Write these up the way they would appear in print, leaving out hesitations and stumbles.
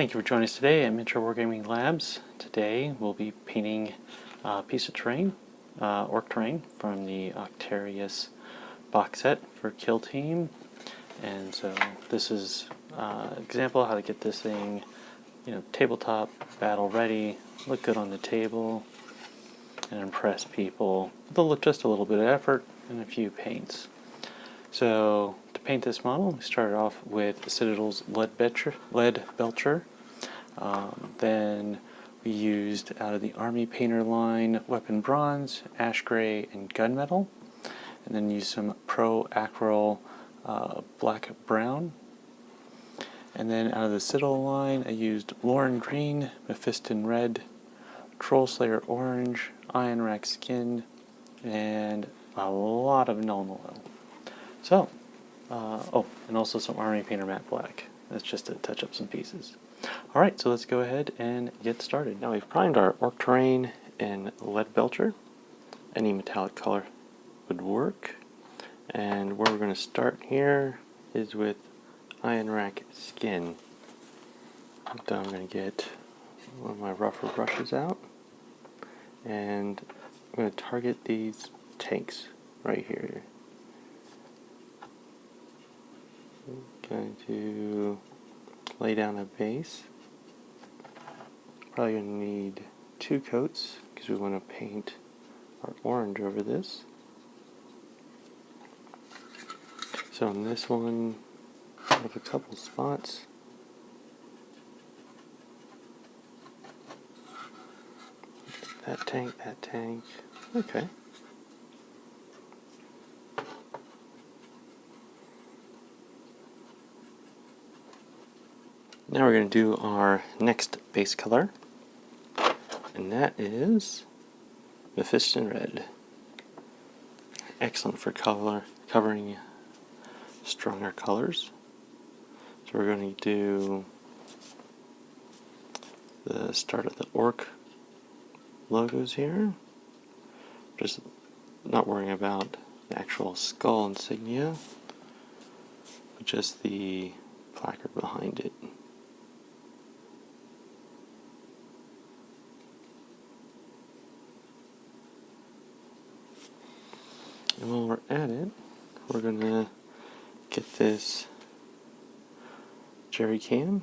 Thank you for joining us today at Miniature Wargaming Labs. Today we'll be painting a piece of terrain, orc terrain, from the Octarius box set for Kill Team. And so this is an example of how to get this thing, tabletop, battle ready, look good on the table, and impress people with just a little bit of effort and a few paints. So to paint this model, we started off with Citadel's Leadbelcher. Then we used out of the Army Painter line Weapon Bronze, Ash Gray, and Gunmetal. And then used some Pro Acryl Black Brown. And then out of the Citadel line, I used Loren Green, Mephiston Red, Troll Slayer Orange, Ionrach Skin, and a lot of Nuln Oil. So, and also some Army Painter Matte Black. That's just to touch up some pieces. Alright, so let's go ahead and get started. Now we've primed our orc terrain in Leadbelcher. Any metallic color would work. And where we're going to start here is with Ionrach Skin. So I'm going to get one of my rougher brushes out. And I'm going to target these tanks right here. I'm going to lay down a base. Probably going to need 2 coats because we want to paint our orange over this. So on this one, I have a couple spots. That tank. Okay. Now we're going to do our next base color, and that is Mephiston Red. Excellent for covering stronger colors. So we're going to do the start of the orc logos here. Just not worrying about the actual skull insignia, but just the placard behind it. And while we're at it, we're going to get this jerry can.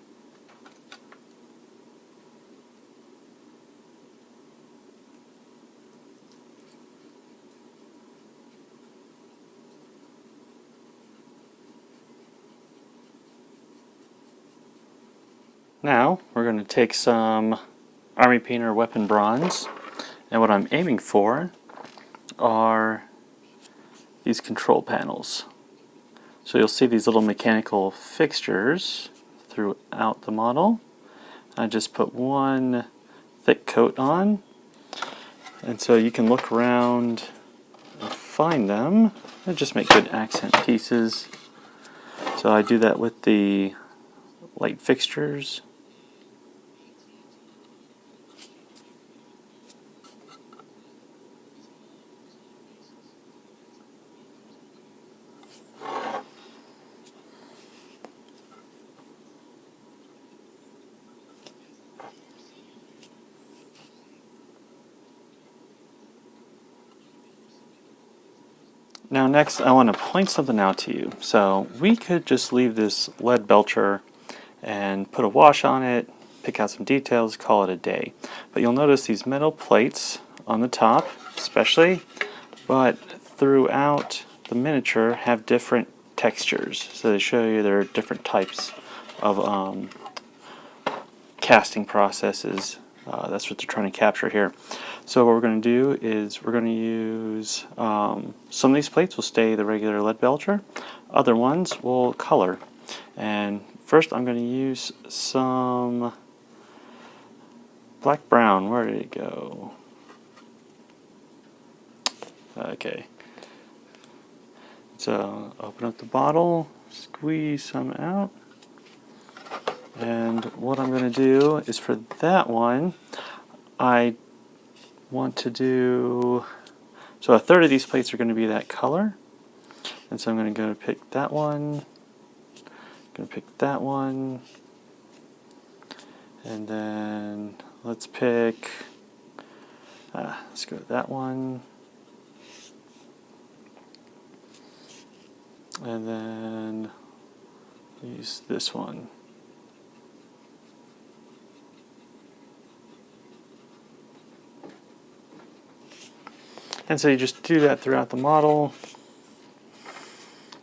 Now we're going to take some Army Painter Weapon Bronze, and what I'm aiming for are these control panels. So you'll see these little mechanical fixtures throughout the model. I just put one thick coat on, and so you can look around and find them and just make good accent pieces. So I do that with the light fixtures. Now next I want to point something out to you. So we could just leave this Leadbelcher and put a wash on it, pick out some details, call it a day. But you'll notice these metal plates on the top especially, but throughout the miniature have different textures. So they show you there are different types of casting processes. That's what they're trying to capture here. So what we're going to do is we're going to use some of these plates will stay the regular Leadbelcher, other ones will color. And first I'm going to use some black brown. Where did it go? Okay. So open up the bottle, squeeze some out. And what I'm going to do is for that one, I want to do, so a third of these plates are going to be that color. And so I'm going to go pick that one, going to pick that one, And then let's pick, let's go to that one. And then use this one. And so you just do that throughout the model.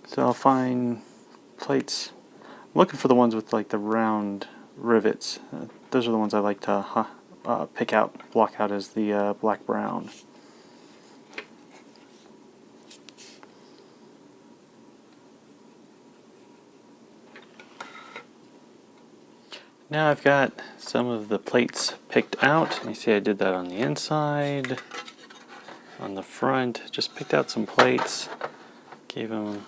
So I'll find plates. I'm looking for the ones with like the round rivets. Those are the ones I like to pick out, block out as the black-brown. Now I've got some of the plates picked out. You see I did that on the inside, on the front. Just picked out some plates, gave them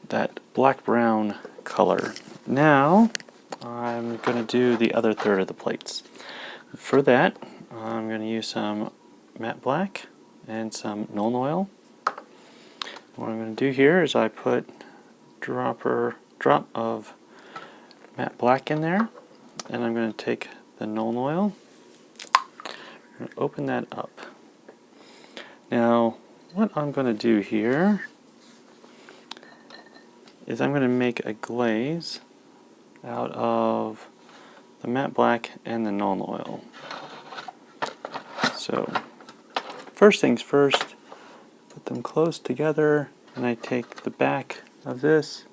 that black-brown color. Now I'm going to do the other third of the plates. For that, I'm going to use some matte black and some Nuln Oil. What I'm going to do here is I put drop of matte black in there, and I'm going to take the Nuln Oil and open that up. Now, what I'm going to do here is I'm going to make a glaze out of the matte black and the Nuln Oil. So, first things first, put them close together, and I take the back of this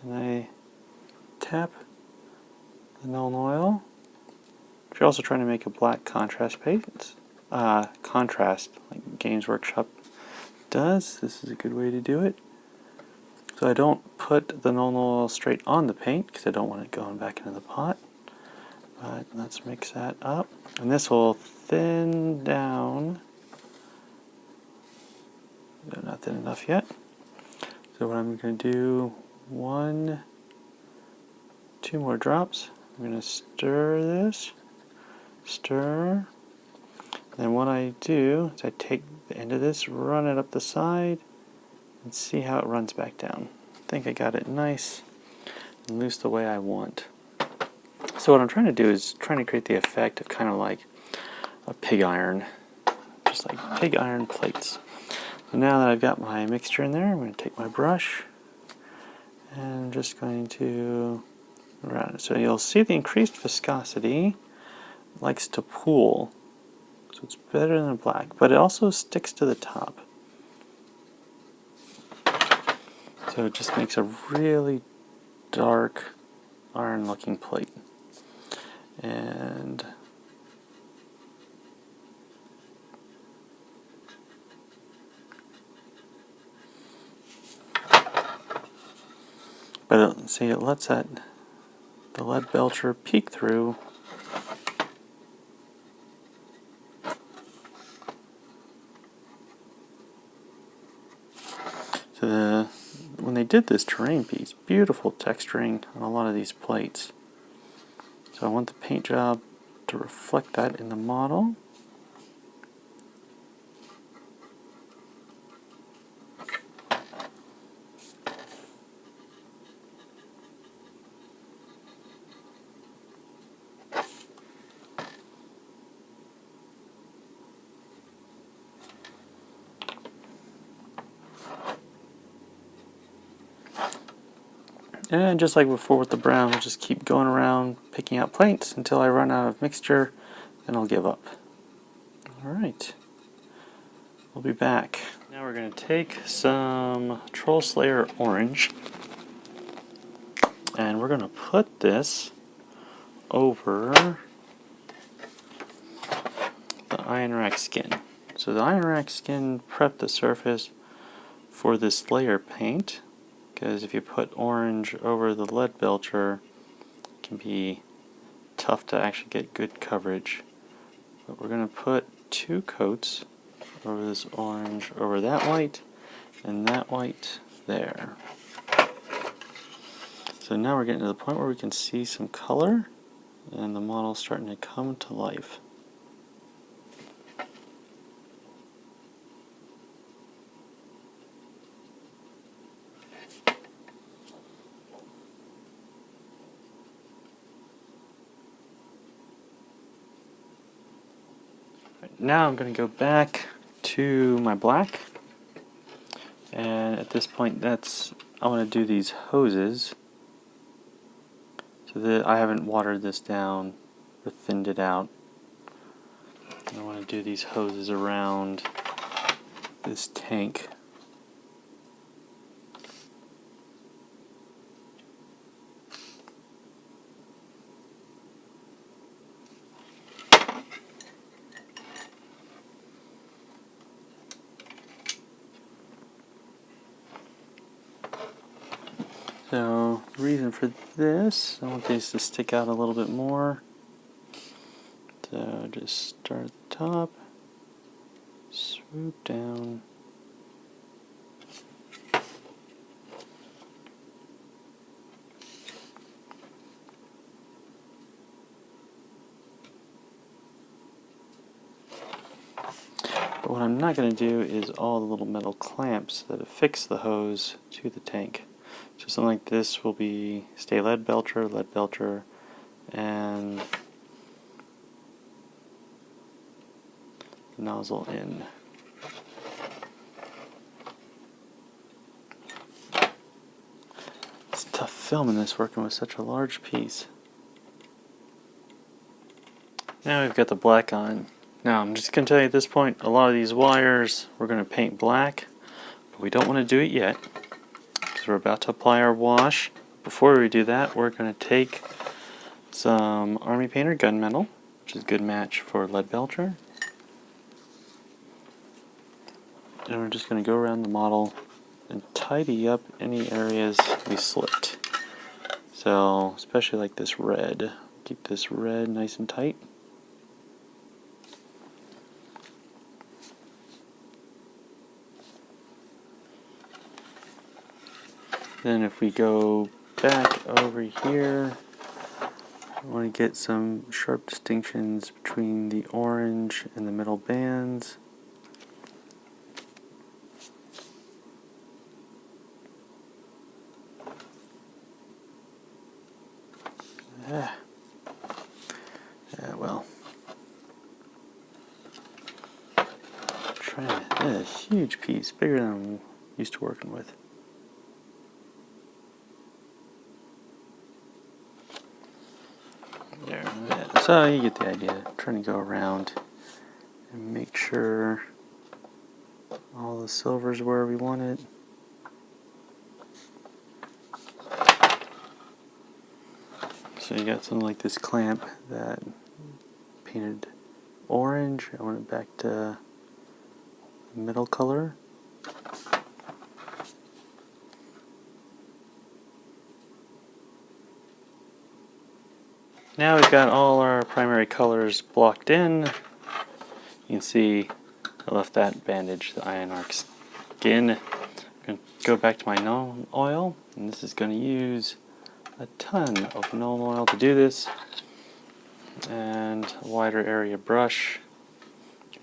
and I tap the Nuln Oil. If you're also trying to make a black contrast paint, contrast like Games Workshop does, this is a good way to do it. So I don't put the Nuln Oil straight on the paint because I don't want it going back into the pot. But let's mix that up, and this will thin down. No, not thin enough yet. So what I'm going to do, 2 more drops. I'm going to stir this, stir. Then what I do is I take the end of this, run it up the side, and see how it runs back down. I think I got it nice and loose the way I want. So what I'm trying to do is trying to create the effect of kind of like a pig iron, just like pig iron plates. So now that I've got my mixture in there, I'm going to take my brush and I'm just going to around it. So you'll see the increased viscosity likes to pool. So it's better than black, but it also sticks to the top. So it just makes a really dark iron looking plate. And but see, it lets the Leadbelcher peek through. So when they did this terrain piece, beautiful texturing on a lot of these plates. So I want the paint job to reflect that in the model. And just like before with the brown, I'll just keep going around picking out plates until I run out of mixture, and I'll give up. Alright, we'll be back. Now we're going to take some Troll Slayer Orange, and we're going to put this over the Ionrach skin. So the Ionrach skin prepped the surface for this layer paint, because if you put orange over the Leadbelcher, it can be tough to actually get good coverage. But we're going to put 2 coats over this orange, over that white, and that white there. So now we're getting to the point where we can see some color, and the model's starting to come to life. now I'm going to go back to my black, and at this point I want to do these hoses so that I haven't watered this down or thinned it out. I want to do these hoses around this tank. So, the reason for this, I want these to stick out a little bit more. So, just start at the top, swoop down. But what I'm not going to do is all the little metal clamps that affix the hose to the tank. So something like this will stay Leadbelcher, and the nozzle in. It's tough filming this working with such a large piece. Now we've got the black on. Now I'm just going to tell you at this point, a lot of these wires we're going to paint black, but we don't want to do it yet because we're about to apply our wash. Before we do that, we're going to take some Army Painter gunmetal, which is a good match for Leadbelcher, and we're just going to go around the model and tidy up any areas we slipped. So especially like this red, keep this red nice and tight. Then if we go back over here, I want to get some sharp distinctions between the orange and the middle bands. Well, I'm trying to, that's a huge piece, bigger than I'm used to working with. So you get the idea. I'm trying to go around and make sure all the silver's where we want it. So you got something like this clamp that painted orange. I want it back to the middle color. Now we've got all our primary colors blocked in. You can see I left that bandage, the Ionrach skin. I'm going to go back to my Nuln Oil, and this is going to use a ton of Nuln Oil to do this, and a wider area brush.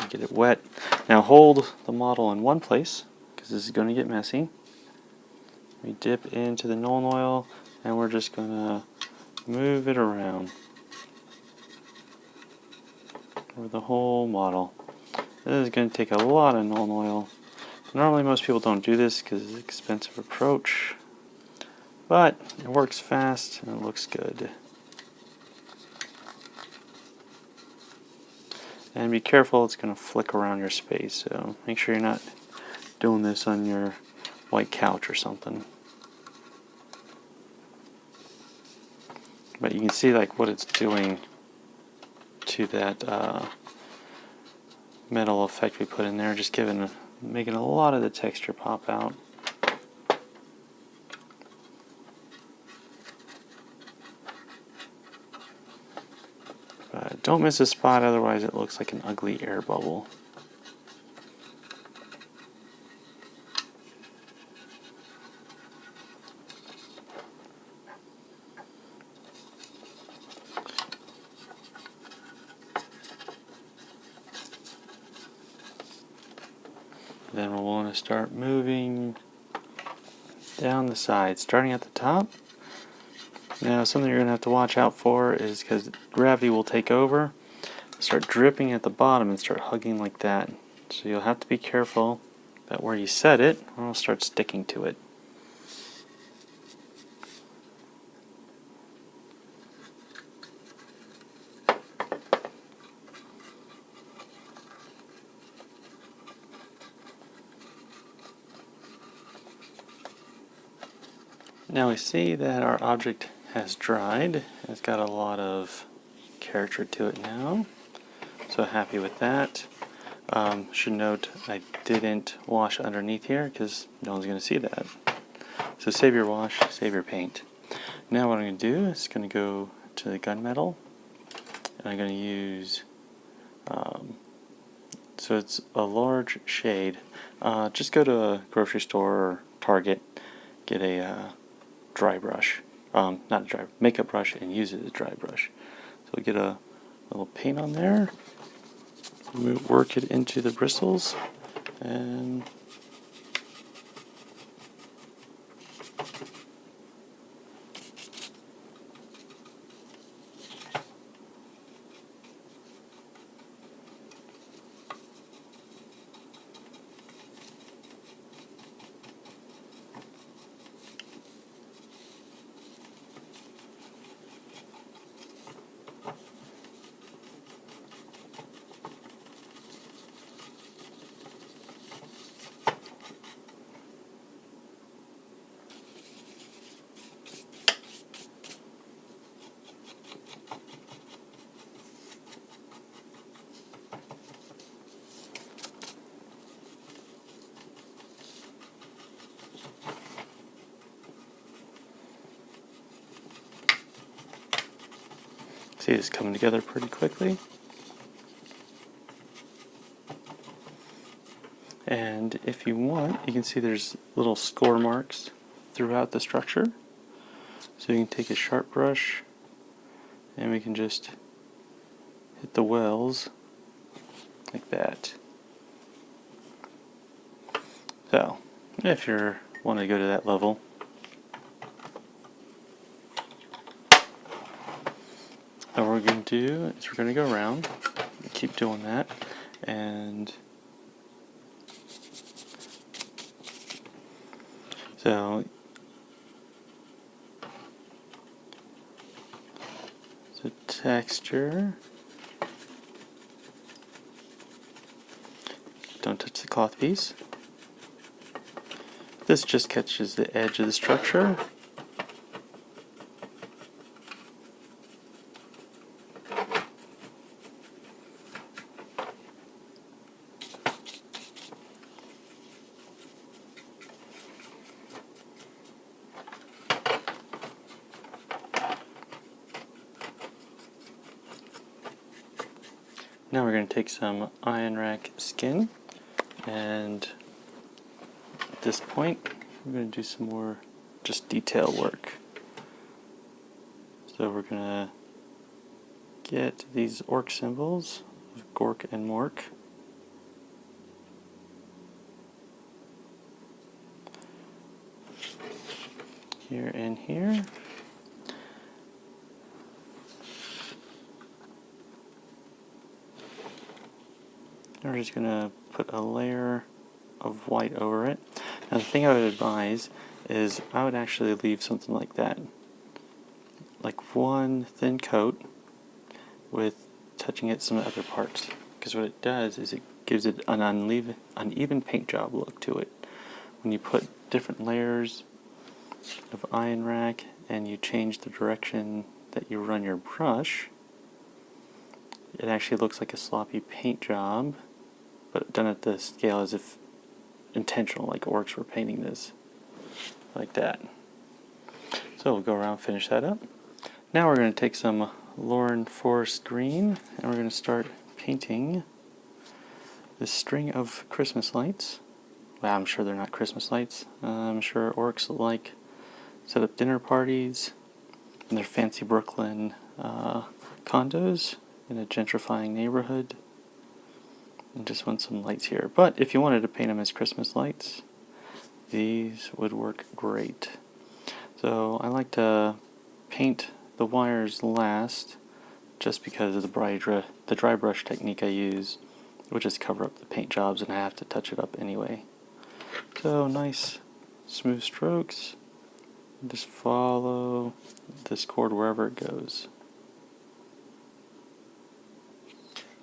Get it wet. Now hold the model in one place, because this is going to get messy. We dip into the Nuln Oil, and we're just going to move it around over the whole model. This is going to take a lot of Nuln Oil. Normally most people don't do this because it's an expensive approach, but it works fast and it looks good. And be careful, it's going to flick around your space, so make sure you're not doing this on your white couch or something. But you can see like what it's doing to that metal effect we put in there, just making a lot of the texture pop out. But don't miss a spot, otherwise it looks like an ugly air bubble. Then we'll want to start moving down the side, starting at the top. Now something you're going to have to watch out for is because gravity will take over. start dripping at the bottom and start hugging like that. So you'll have to be careful that where you set it, or it'll start sticking to it. Now we see that our object has dried. It's got a lot of character to it now. So happy with that. Should note I didn't wash underneath here because no one's going to see that. So save your wash, save your paint. Now what I'm going to do is going to go to the gunmetal, and I'm going to use, so it's a large shade. Just go to a grocery store or Target, get a dry brush, not a dry makeup brush, and use it as a dry brush. So we get a little paint on there. We work it into the bristles, and see it's coming together pretty quickly. And if you want, you can see there's little score marks throughout the structure. So you can take a sharp brush and we can just hit the wells like that. So if you want to go to that level, what we're going to do is we're going to go around and keep doing that, and so the texture, don't touch the cloth piece. This just catches the edge of the structure. Now we're going to take some Ionrach skin, and at this point we're going to do some more just detail work. So we're going to get these orc symbols of Gork and Mork. Here and here. We're just going to put a layer of white over it. Now the thing I would advise is I would actually leave something like that. Like one thin coat with touching it some other parts. Because what it does is it gives it an uneven paint job look to it. When you put different layers of Ionrach and you change the direction that you run your brush, it actually looks like a sloppy paint job, but done at the scale as if intentional, like orcs were painting this, like that. So we'll go around and finish that up. Now we're going to take some Loren Forest Green, and we're going to start painting this string of Christmas lights. Well, I'm sure they're not Christmas lights. I'm sure orcs like set up dinner parties in their fancy Brooklyn condos in a gentrifying neighborhood. And just want some lights here. But if you wanted to paint them as Christmas lights, these would work great. So I like to paint the wires last, just because of the dry brush technique I use, which is cover up the paint jobs, and I have to touch it up anyway. So nice smooth strokes. Just follow this cord wherever it goes.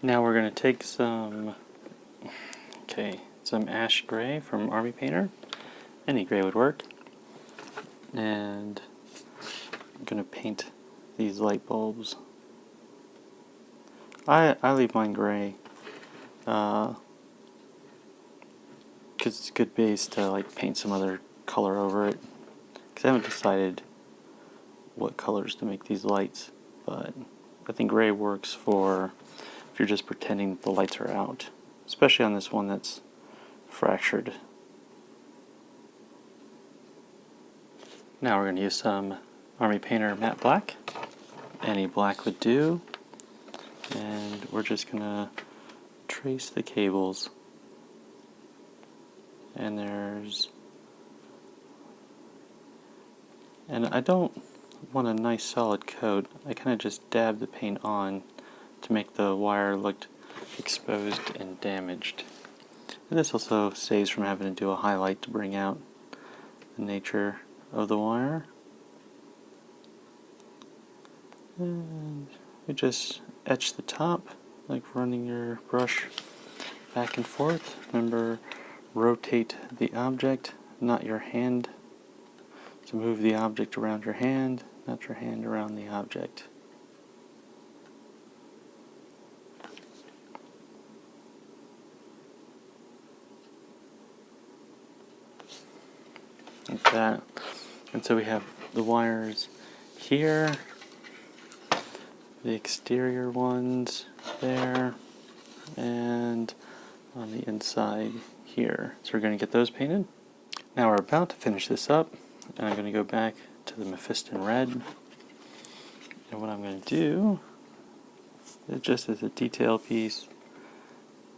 Now we're going to take some ash gray from Army Painter. Any gray would work. And I'm going to paint these light bulbs. I leave mine gray because it's a good base to like paint some other color over it. Because I haven't decided what colors to make these lights, but I think gray works for if you're just pretending the lights are out, especially on this one that's fractured. Now we're going to use some Army Painter matte black. Any black would do. And we're just going to trace the cables. And I don't want a nice solid coat. I kind of just dab the paint on to make the wire look exposed and damaged. And this also saves from having to do a highlight to bring out the nature of the wire. And you just etch the top, like running your brush back and forth. Remember, rotate the object, not your hand. So move the object around your hand, not your hand around the object. Like that. And so we have the wires here, the exterior ones there, and on the inside here. So we're going to get those painted. Now we're about to finish this up, and I'm going to go back to the Mephiston Red. And what I'm going to do is, just as a detail piece,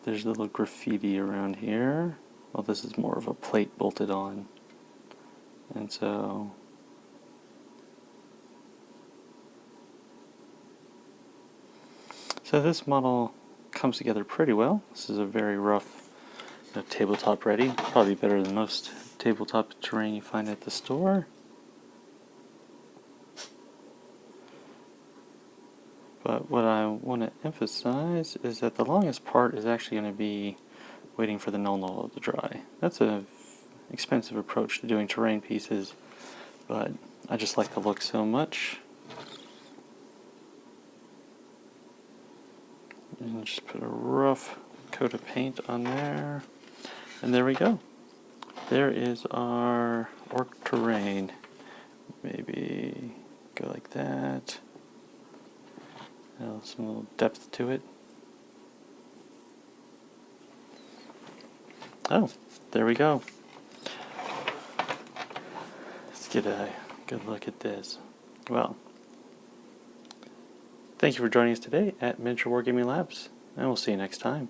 there's a little graffiti around here. Well, this is more of a plate bolted on. And so this model comes together pretty well. This is a very rough tabletop ready. Probably better than most tabletop terrain you find at the store. But what I want to emphasize is that the longest part is actually going to be waiting for the Nuln Oil to dry. That's an expensive approach to doing terrain pieces, but I just like the look so much. And just put a rough coat of paint on there. And there we go. There is our orc terrain. Maybe go like that. Some little depth to it. Oh, there we go. Let's get a good look at this. Well, thank you for joining us today at Miniature Wargaming Labs, and we'll see you next time.